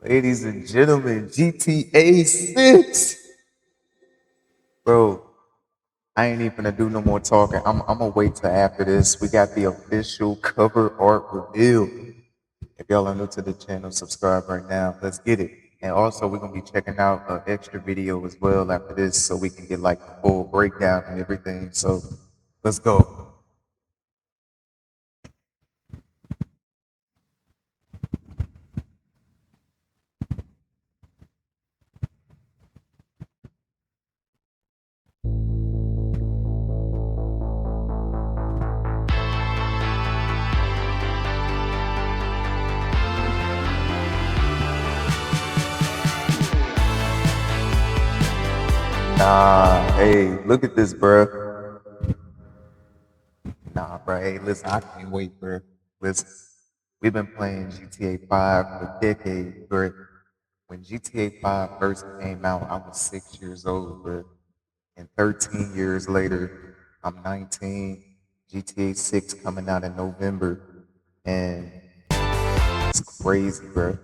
Ladies and gentlemen, GTA 6. Bro, I ain't even gonna do no more talking. I'm gonna wait till after this. We got the official cover art reveal. If y'all are new to the channel, subscribe right now. Let's get it. And also, we're gonna be checking out an extra video as well after this so we can get like the full breakdown and everything. So let's go. Nah, hey, look at this, bruh. Nah, bro. Hey, listen, I can't wait, bro. Listen, we've been playing GTA 5 for decades, bro. When GTA 5 first came out, I was 6 years old, bro. And 13 years later, I'm 19. GTA 6 coming out in November. And it's crazy, bro.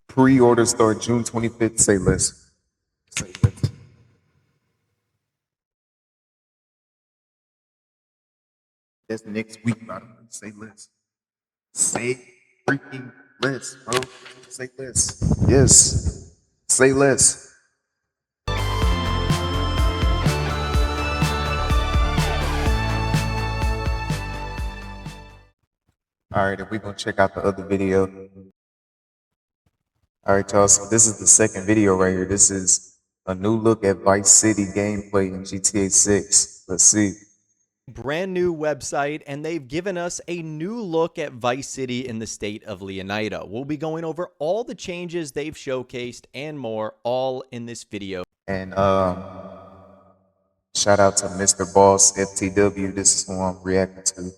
Pre-order start June 25th. Say less. Say less. That's next week, by the way. Say less. Say freaking less, bro. Say less. Yes. Say less. All right, if we're gonna check out the other video. All right, y'all. So this is the second video right here. This is a new look at Vice City gameplay in GTA 6. Let's see. Brand new website, and they've given us a new look at Vice City in the state of Leonida. We'll be going over all the changes they've showcased and more, all in this video. And shout out to Mr. Boss FTW. This is who I'm reacting to.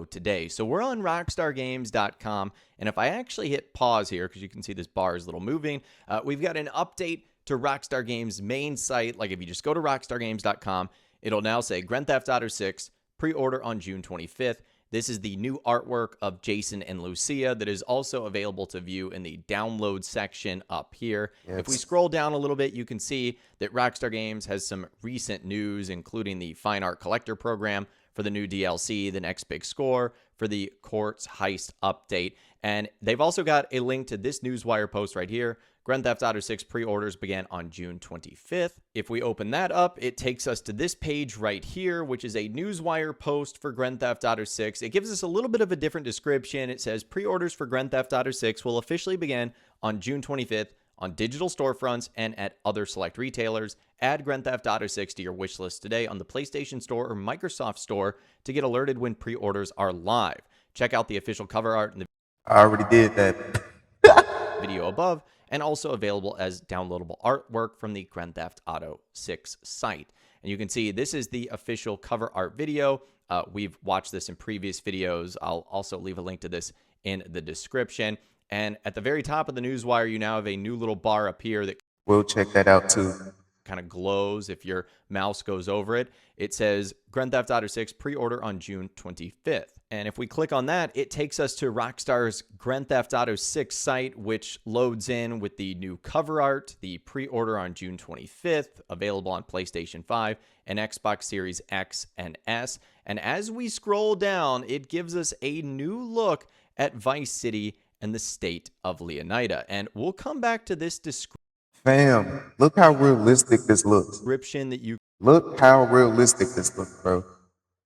Today. So we're on rockstargames.com, and if I actually hit pause here, because you can see this bar is a little moving, we've got an update to Rockstar Games' main site. Like if you just go to rockstargames.com, it'll now say Grand Theft Auto 6 pre-order on June 25th. This is the new artwork of Jason and Lucia that is also available to view in the download section up here. Yes. If we scroll down a little bit, you can see that Rockstar Games has some recent news, including the Fine Art Collector program for the new DLC, the next big score, for the Courts Heist update. And they've also got a link to this Newswire post right here. Grand Theft Auto 6 pre-orders began on June 25th. If we open that up, it takes us to this page right here, which is a Newswire post for Grand Theft Auto 6. It gives us a little bit of a different description. It says pre-orders for Grand Theft Auto 6 will officially begin on June 25th on digital storefronts and at other select retailers. Add Grand Theft Auto 6 to your wish list today on the PlayStation Store or Microsoft Store to get alerted when pre-orders are live. Check out the official cover art in the I already did that. video above, and also available as downloadable artwork from the Grand Theft Auto 6 site. And you can see this is the official cover art video. We've watched this in previous videos. I'll also leave a link to this in the description. And at the very top of the Newswire, you now have a new little bar up here that We'll check that out too. kind of glows if your mouse goes over it. It says Grand Theft Auto 6 pre-order on June 25th. And if we click on that, it takes us to Rockstar's Grand Theft Auto 6 site, which loads in with the new cover art, the pre-order on June 25th, available on PlayStation 5 and Xbox Series X and S. And as we scroll down, it gives us a new look at Vice City and the state of Leonida. And we'll come back to this Fam, look how realistic this looks. description that you Look how realistic this looks, bro.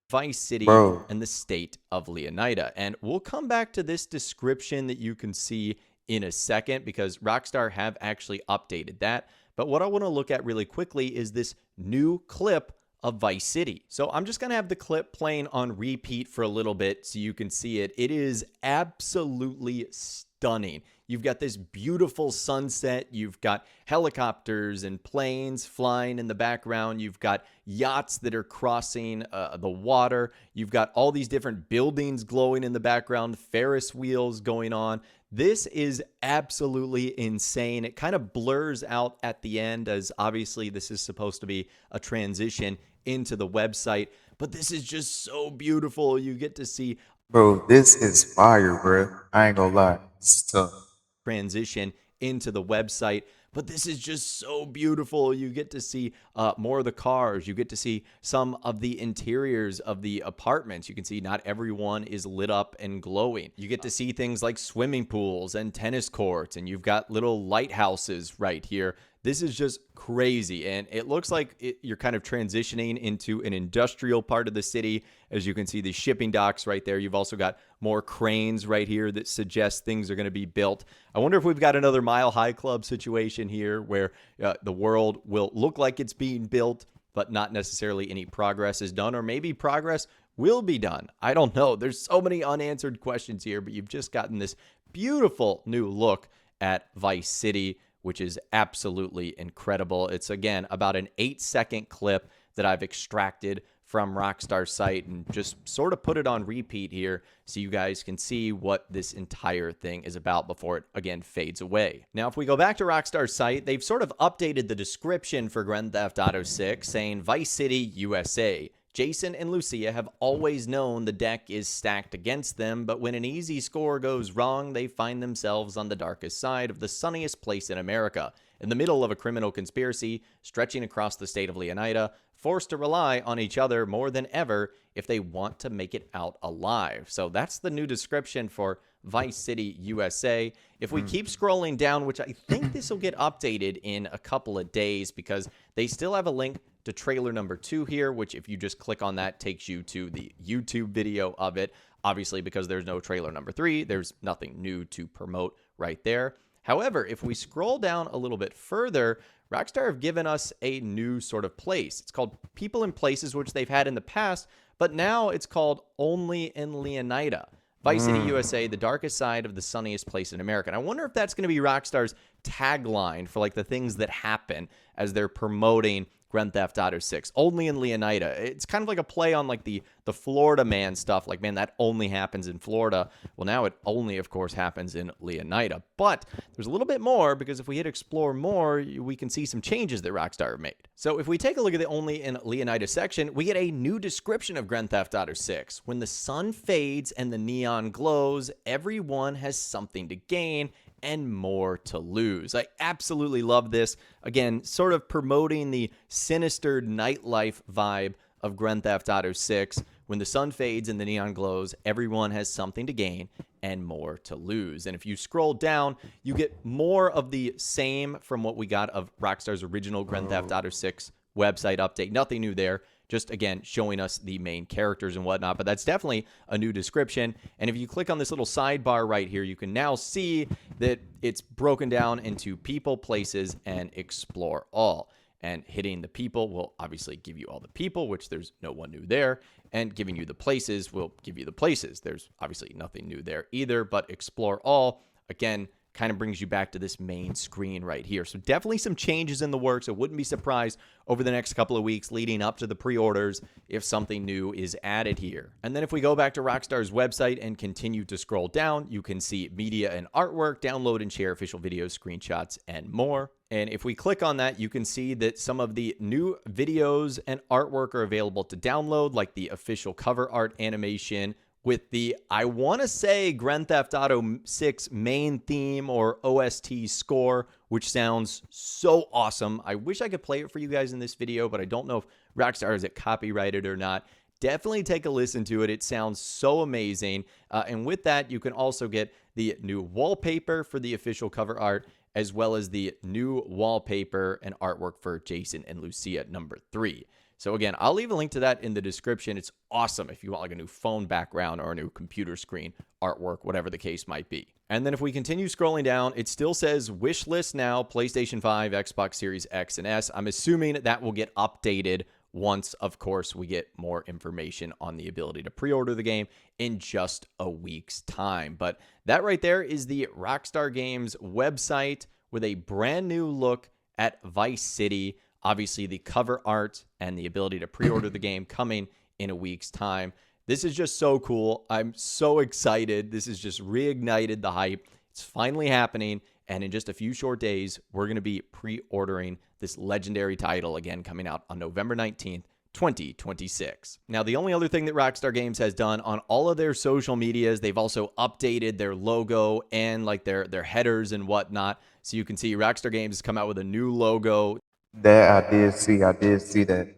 Vice City Bro. and the state of Leonida. And we'll come back to this description that you can see in a second because Rockstar have actually updated that. But what I want to look at really quickly is this new clip of Vice City. So I'm just going to have the clip playing on repeat for a little bit so you can see it. It is absolutely stunning. You've got this beautiful sunset. You've got helicopters and planes flying in the background. You've got yachts that are crossing the water. You've got all these different buildings glowing in the background, Ferris wheels going on. This is absolutely insane. It kind of blurs out at the end, as obviously this is supposed to be a transition into the website, but this is just so beautiful. You get to see Bro, this is fire, bro. I ain't gonna lie. It's tough. transition into the website. But this is just so beautiful. You get to see more of the cars. You get to see some of the interiors of the apartments. You can see not everyone is lit up and glowing. You get to see things like swimming pools and tennis courts, and you've got little lighthouses right here. This is just crazy, and it looks like you're kind of transitioning into an industrial part of the city. As you can see, the shipping docks right there. You've also got more cranes right here that suggest things are going to be built. I wonder if we've got another Mile High Club situation here where the world will look like it's being built, but not necessarily any progress is done, or maybe progress will be done. I don't know. There's so many unanswered questions here, but you've just gotten this beautiful new look at Vice City, which is absolutely incredible. It's, again, about an 8-second clip that I've extracted from Rockstar's site and just sort of put it on repeat here so you guys can see what this entire thing is about before it, again, fades away. Now, if we go back to Rockstar's site, they've sort of updated the description for Grand Theft Auto 6, saying Vice City, USA. Jason and Lucia have always known the deck is stacked against them, but when an easy score goes wrong, they find themselves on the darkest side of the sunniest place in America, in the middle of a criminal conspiracy stretching across the state of Leonida, forced to rely on each other more than ever if they want to make it out alive. So that's the new description for Vice City, USA. If we keep scrolling down, which I think this will get updated in a couple of days because they still have a link to trailer number 2 here, which if you just click on that takes you to the YouTube video of it. Obviously, because there's no trailer number 3, there's nothing new to promote right there. However, if we scroll down a little bit further, Rockstar have given us a new sort of place. It's called People and Places, which they've had in the past, but now it's called Only in Leonida. Vice City, USA, the darkest side of the sunniest place in America. And I wonder if that's going to be Rockstar's tagline for like the things that happen as they're promoting Grand Theft Auto 6, only in Leonida. It's kind of like a play on like the Florida Man stuff. Like, man, that only happens in Florida. Well, now it only, of course, happens in Leonida. But there's a little bit more, because if we hit explore more, we can see some changes that Rockstar have made. So if we take a look at the only in Leonida section, we get a new description of Grand Theft Auto 6. When the sun fades and the neon glows, everyone has something to gain and more to lose. I absolutely love this. Again, sort of promoting the sinister nightlife vibe of Grand Theft Auto 6. When the sun fades and the neon glows, everyone has something to gain and more to lose. And if you scroll down, you get more of the same from what we got of Rockstar's original Grand Theft Auto 6 website update. Nothing new there. Just, again, showing us the main characters and whatnot. But that's definitely a new description. And if you click on this little sidebar right here, you can now see that it's broken down into people, places, and explore all. And hitting the people will obviously give you all the people, which there's no one new there. And giving you the places will give you the places. There's obviously nothing new there either, but explore all, again, kind of brings you back to this main screen right here. So definitely some changes in the works. I wouldn't be surprised over the next couple of weeks leading up to the pre-orders if something new is added here. And then if we go back to Rockstar's website and continue to scroll down, you can see media and artwork, download and share official videos, screenshots, and more. And if we click on that, you can see that some of the new videos and artwork are available to download, like the official cover art animation with the, I want to say, Grand Theft Auto 6 main theme or OST score, which sounds so awesome. I wish I could play it for you guys in this video, but I don't know if Rockstar has it copyrighted or not. Definitely take a listen to it. It sounds so amazing. And with that, you can also get the new wallpaper for the official cover art, as well as the new wallpaper and artwork for Jason and Lucia number 3. So again, I'll leave a link to that in the description. It's awesome if you want like a new phone background or a new computer screen artwork, whatever the case might be. And then if we continue scrolling down, it still says wish list now, PlayStation 5, Xbox Series X and S. I'm assuming that will get updated once, of course, we get more information on the ability to pre-order the game in just a week's time. But that right there is the Rockstar Games website with a brand new look at Vice City. Obviously, the cover art and the ability to pre-order the game coming in a week's time. This is just so cool. I'm so excited. This has just reignited the hype. It's finally happening. And in just a few short days, we're going to be pre-ordering this legendary title again, coming out on November 19th. 2026. Now, the only other thing that Rockstar Games has done on all of their social medias, they've also updated their logo and like their headers and whatnot. So you can see Rockstar Games has come out with a new logo That I did see. I did see that.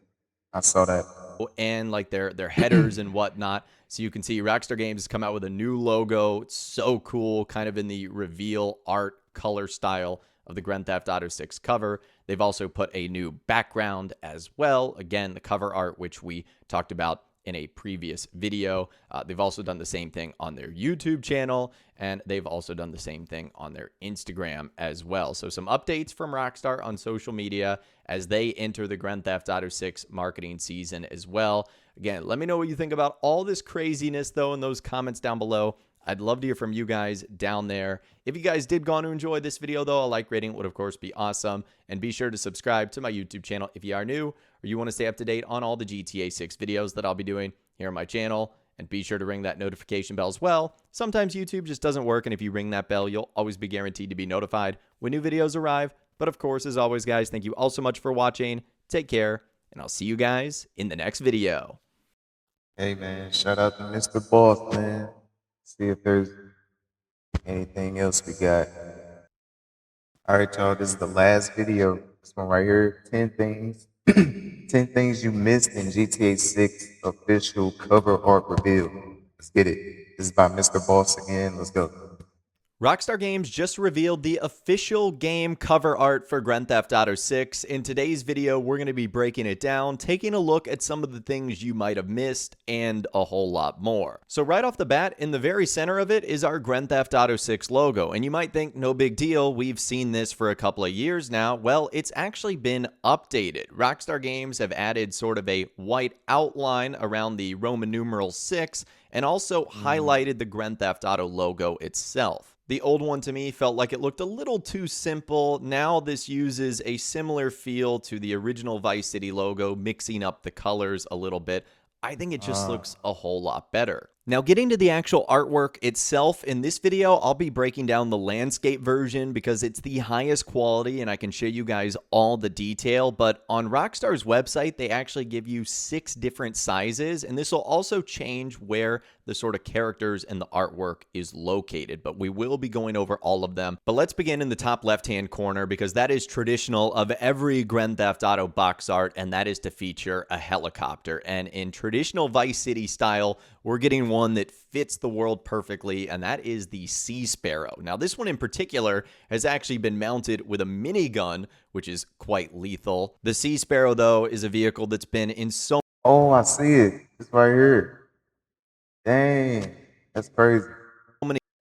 I saw that. and like their headers and whatnot. So you can see Rockstar Games has come out with a new logo. It's so cool, kind of in the reveal art color style of the Grand Theft Auto 6 cover. They've also put a new background as well. Again, the cover art, which we talked about in a previous video. They've also done the same thing on their YouTube channel, and they've also done the same thing on their Instagram as well. So some updates from Rockstar on social media as they enter the Grand Theft Auto 6 marketing season as well. Again, let me know what you think about all this craziness, though, in those comments down below. I'd love to hear from you guys down there. If you guys did go on to enjoy this video, though, a like rating would, of course, be awesome. And be sure to subscribe to my YouTube channel if you are new or you want to stay up to date on all the GTA 6 videos that I'll be doing here on my channel. And be sure to ring that notification bell as well. Sometimes YouTube just doesn't work, and if you ring that bell, you'll always be guaranteed to be notified when new videos arrive. But of course, as always, guys, thank you all so much for watching. Take care, and I'll see you guys in the next video. Hey man, shout out to Mr. Boss, man. See if there's anything else we got. All right, y'all. This is the last video. This one right here. 10 things. 10 things you missed in GTA 6 official cover art reveal. Let's get it. This is by Mr. Boss again. Let's go. Rockstar Games just revealed the official game cover art for Grand Theft Auto 6. In today's video, we're going to be breaking it down, taking a look at some of the things you might have missed, and a whole lot more. So right off the bat, in the very center of it is our Grand Theft Auto 6 logo. And you might think, no big deal, we've seen this for a couple of years now. Well, it's actually been updated. Rockstar Games have added sort of a white outline around the Roman numeral 6, and also highlighted the Grand Theft Auto logo itself. The old one to me felt like it looked a little too simple. Now this uses a similar feel to the original Vice City logo, mixing up the colors a little bit. I think it just looks a whole lot better. Now, getting to the actual artwork itself, in this video, I'll be breaking down the landscape version because it's the highest quality and I can show you guys all the detail. But on Rockstar's website, they actually give you 6 different sizes, and this will also change where the sort of characters and the artwork is located. But we will be going over all of them. But let's begin in the top left-hand corner because that is traditional of every Grand Theft Auto box art, and that is to feature a helicopter. And in traditional Vice City style, we're getting one that fits the world perfectly, and that is the Sea Sparrow. Now, this one in particular has actually been mounted with a minigun, which is quite lethal. The Sea Sparrow, though, is a vehicle that's been in so Oh, I see it. It's right here. Dang, that's crazy.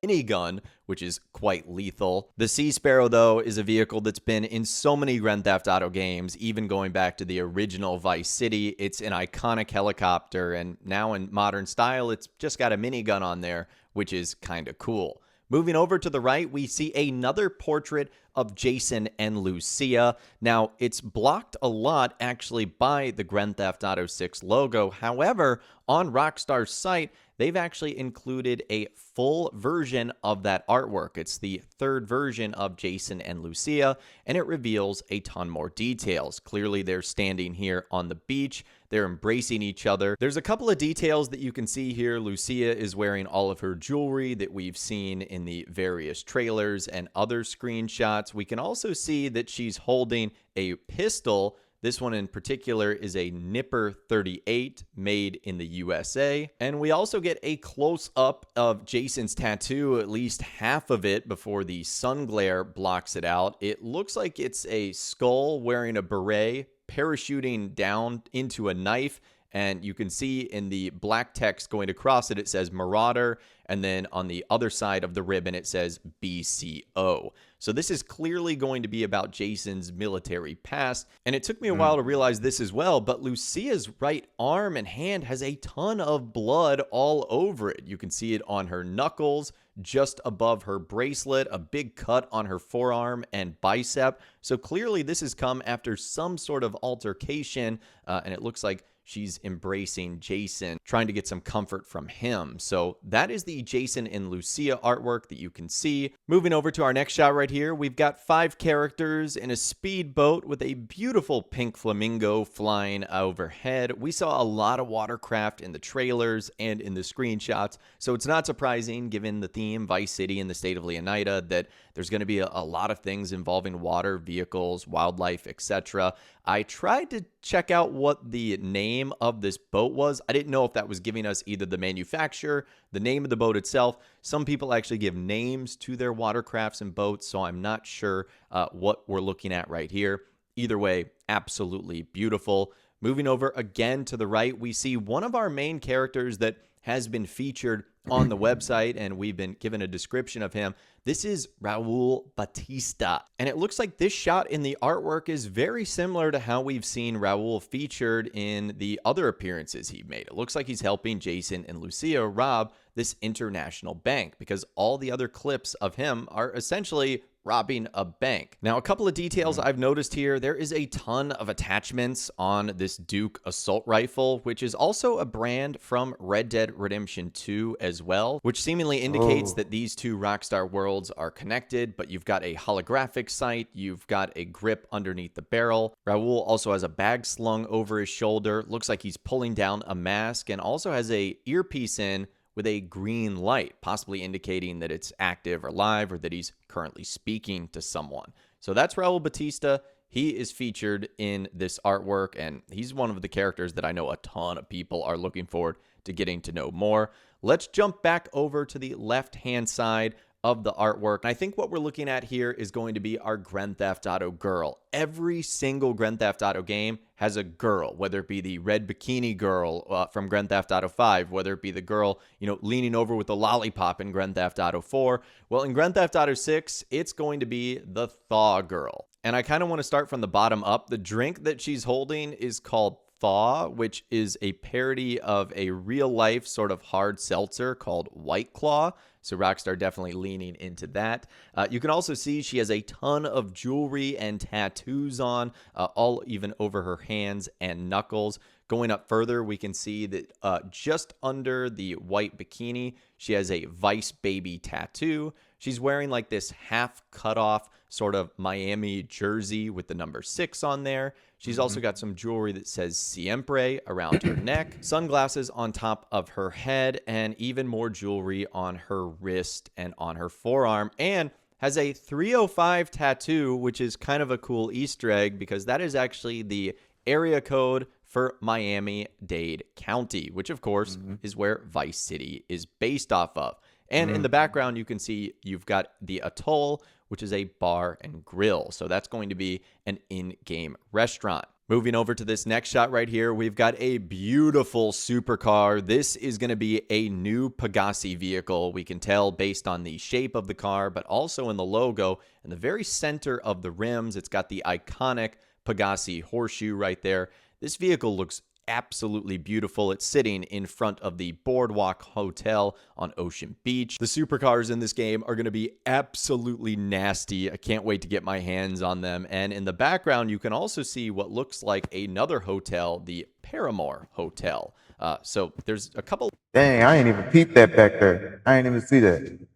many minigun, which is quite lethal. The Sea Sparrow, though, is a vehicle that's been in so many Grand Theft Auto games, even going back to the original Vice City. It's an iconic helicopter, and now in modern style, it's just got a minigun on there, which is kind of cool. Moving over to the right, we see another portrait of Jason and Lucia. Now, it's blocked a lot, actually, by the Grand Theft Auto 6 logo. However, on Rockstar's site, they've actually included a full version of that artwork. It's the 3rd version of Jason and Lucia, and it reveals a ton more details. Clearly, they're standing here on the beach. They're embracing each other. There's a couple of details that you can see here. Lucia is wearing all of her jewelry that we've seen in the various trailers and other screenshots. We can also see that she's holding a pistol. This one in particular is a Nipper 38 made in the USA. And we also get a close-up of Jason's tattoo, at least half of it before the sun glare blocks it out. It looks like it's a skull wearing a beret, parachuting down into a knife. And you can see in the black text going across it, it says Marauder. And then on the other side of the ribbon, it says BCO. So this is clearly going to be about Jason's military past. And it took me a while to realize this as well, but Lucia's right arm and hand has a ton of blood all over it. You can see it on her knuckles, just above her bracelet, a big cut on her forearm and bicep. So clearly this has come after some sort of altercation, and it looks like she's embracing Jason, trying to get some comfort from him. So that is the Jason and Lucia artwork that you can see. Moving over to our next shot right here, we've got 5 characters in a speedboat with a beautiful pink flamingo flying overhead. We saw a lot of watercraft in the trailers and in the screenshots, so it's not surprising, given the theme, Vice City and the state of Leonida, that there's going to be a lot of things involving water, vehicles, wildlife, etc. I tried to check out what the name of this boat was. I didn't know if that was giving us either the manufacturer, the name of the boat itself. Some people actually give names to their watercrafts and boats, so I'm not sure what we're looking at right here. Either way, absolutely beautiful. Moving over again to the right, we see one of our main characters that has been featured on the website, and we've been given a description of him. This is Raul Batista, and it looks like this shot in the artwork is very similar to how we've seen Raul featured in the other appearances he made. It looks like he's helping Jason and Lucia rob this international bank, because all the other clips of him are essentially robbing a bank. Now, a couple of details I've noticed here. There is a ton of attachments on this Duke assault rifle, which is also a brand from Red Dead Redemption 2 as well, which seemingly indicates that these two Rockstar worlds are connected. But you've got a holographic sight, you've got a grip underneath the barrel. Raul also has a bag slung over his shoulder. Looks like he's pulling down a mask, and also has a earpiece in with a green light, possibly indicating that it's active or live, or that he's currently speaking to someone. So that's Raul Batista. He is featured in this artwork, and he's one of the characters that I know a ton of people are looking forward to getting to know more. Let's jump back over to the left-hand side of the artwork. And I think what we're looking at here is going to be our Grand Theft Auto girl. Every single Grand Theft Auto game has a girl, whether it be the red bikini girl from Grand Theft Auto 5, whether it be the girl, leaning over with the lollipop in Grand Theft Auto 4. Well, in Grand Theft Auto 6, it's going to be the Thaw girl. And I kind of want to start from the bottom up. The drink that she's holding is called Thaw, which is a parody of a real-life sort of hard seltzer called White Claw. So Rockstar definitely leaning into that. You can also see she has a ton of jewelry and tattoos on, all even over her hands and knuckles. Going up further, we can see that just under the white bikini, she has a Vice Baby tattoo. She's wearing like this half cut off sort of Miami jersey with the number 6 on there. She's also got some jewelry that says Siempre around her neck, sunglasses on top of her head, and even more jewelry on her wrist and on her forearm, and has a 305 tattoo, which is kind of a cool Easter egg, because that is actually the area code for Miami-Dade County, which of course is where Vice City is based off of. And in the background, you can see you've got the Atoll, which is a bar and grill. So that's going to be an in-game restaurant. Moving over to this next shot right here, we've got a beautiful supercar. This is going to be a new Pegassi vehicle. We can tell based on the shape of the car, but also in the logo. In the very center of the rims, it's got the iconic Pegassi horseshoe right there. This vehicle looks absolutely beautiful. It's sitting in front of the Boardwalk Hotel on Ocean Beach. The supercars in this game are going to be absolutely nasty. I can't wait to get my hands on them. And in the background, you can also see what looks like another hotel, the Paramore Hotel. So there's a couple. Dang, I ain't even peeped that back there. I ain't even see that.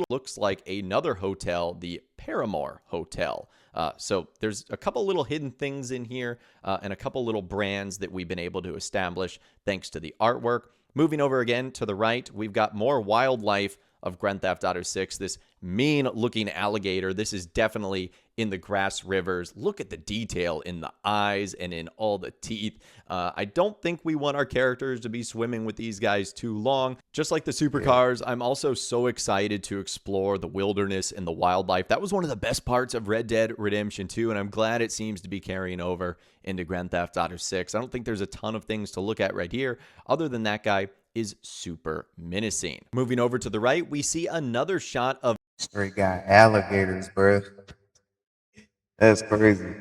Looks like another hotel, the Paramore Hotel. So there's a couple little hidden things in here and a couple little brands that we've been able to establish thanks to the artwork. Moving over again to the right, we've got more wildlife of Grand Theft Auto 6. This mean-looking alligator. This is definitely in the Grass Rivers. Look at the detail in the eyes and in all the teeth. I don't think we want our characters to be swimming with these guys too long. Just like the supercars, I'm also so excited to explore the wilderness and the wildlife. That was one of the best parts of Red Dead Redemption 2, and I'm glad it seems to be carrying over into Grand Theft Auto 6. I don't think there's a ton of things to look at right here, other than that guy is super menacing. Moving over to the right, we see another shot of Straight got alligators, bro. That's crazy.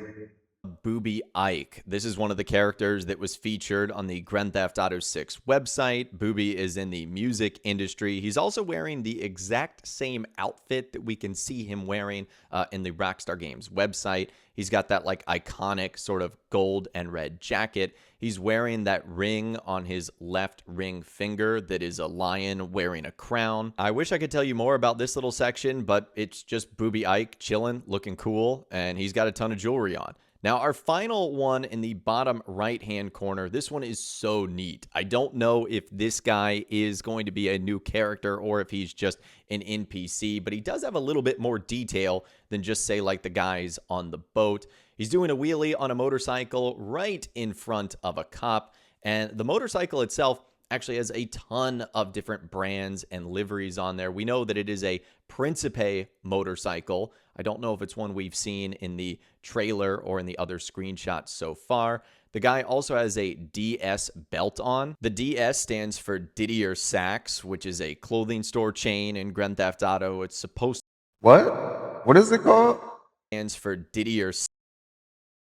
Booby Ike. This is one of the characters that was featured on the Grand Theft Auto 6 website. Booby is in the music industry. He's also wearing the exact same outfit that we can see him wearing in the Rockstar Games website. He's got that like iconic sort of gold and red jacket. He's wearing that ring on his left ring finger that is a lion wearing a crown. I wish I could tell you more about this little section, but it's just Booby Ike chilling, looking cool, and he's got a ton of jewelry on. Now, our final one in the bottom right-hand corner, this one is so neat. I don't know if this guy is going to be a new character or if he's just an NPC, but he does have a little bit more detail than just, say, like the guys on the boat. He's doing a wheelie on a motorcycle right in front of a cop, and the motorcycle itself actually has a ton of different brands and liveries on there. We know that it is a Principe motorcycle. I don't know if it's one we've seen in the trailer or in the other screenshots so far. The guy also has a DS belt on. The DS stands for Didier Sacks, which is a clothing store chain in Grand Theft Auto. It's supposed What? What is it called? stands for Didier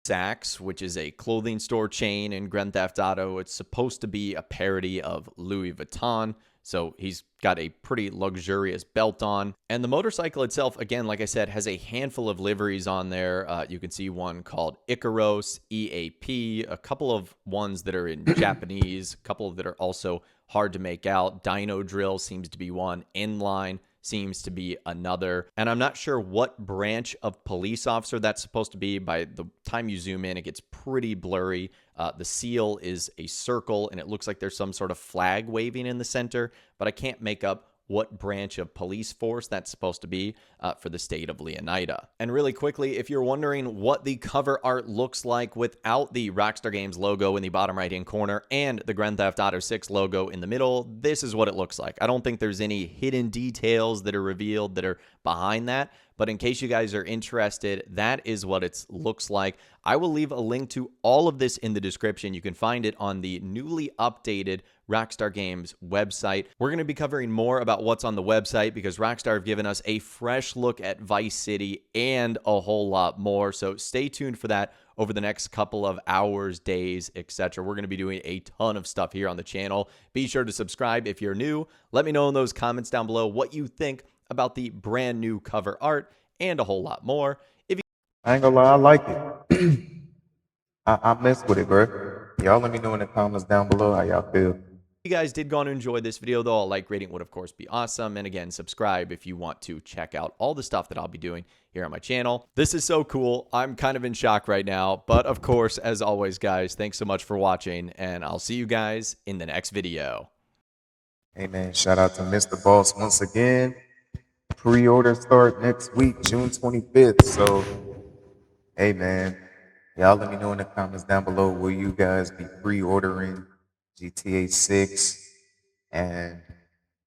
Sacks, which is a clothing store chain in Grand Theft Auto. It's supposed to be a parody of Louis Vuitton. So he's got a pretty luxurious belt on. And the motorcycle itself, again, like I said, has a handful of liveries on there. You can see one called Icaros, EAP, a couple of ones that are in Japanese, a couple that are also hard to make out. Dino Drill seems to be one. Inline seems to be another. And I'm not sure what branch of police officer that's supposed to be. By the time you zoom in, it gets pretty blurry. The seal is a circle, and it looks like there's some sort of flag waving in the center, but I can't make up what branch of police force that's supposed to be for the state of Leonida. And really quickly, if you're wondering what the cover art looks like without the Rockstar Games logo in the bottom right-hand corner and the Grand Theft Auto 6 logo in the middle, this is what it looks like. I don't think there's any hidden details that are revealed that are behind that, but in case you guys are interested, that is what it looks like. I will leave a link to all of this in the description. You can find it on the newly updated Rockstar Games website. We're going to be covering more about what's on the website because Rockstar have given us a fresh look at Vice City and a whole lot more. So stay tuned for that over the next couple of hours, days, etc. We're going to be doing a ton of stuff here on the channel. Be sure to subscribe if you're new. Let me know in those comments down below what you think about the brand new cover art and a whole lot more. I ain't gonna lie, I like it. I mess with it, bro. Y'all let me know in the comments down below how y'all feel. If you guys did go and enjoy this video, though, a like rating would, of course, be awesome. And again, subscribe if you want to check out all the stuff that I'll be doing here on my channel. This is so cool. I'm kind of in shock right now. But, of course, as always, guys, thanks so much for watching. And I'll see you guys in the next video. Hey, man, shout out to Mr. Boss once again. Pre-order start next week, June 25th. So, hey, man, y'all let me know in the comments down below, will you guys be pre-ordering GTA 6? And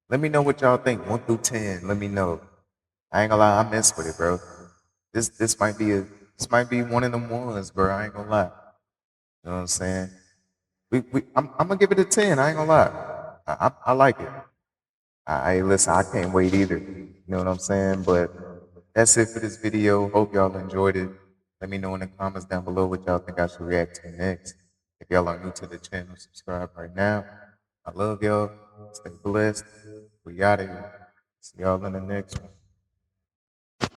let me know what y'all think, 1 through 10. Let me know. I ain't gonna lie, I mess with it, bro. This might be one of them ones, bro. I ain't gonna lie. You know what I'm saying? I'm gonna give it a 10. I ain't gonna lie. I like it. Listen, I can't wait either. You know what I'm saying? But that's it for this video. Hope y'all enjoyed it. Let me know in the comments down below what y'all think I should react to next. If y'all are new to the channel, subscribe right now. I love y'all. Stay blessed. We out of here. See y'all in the next one.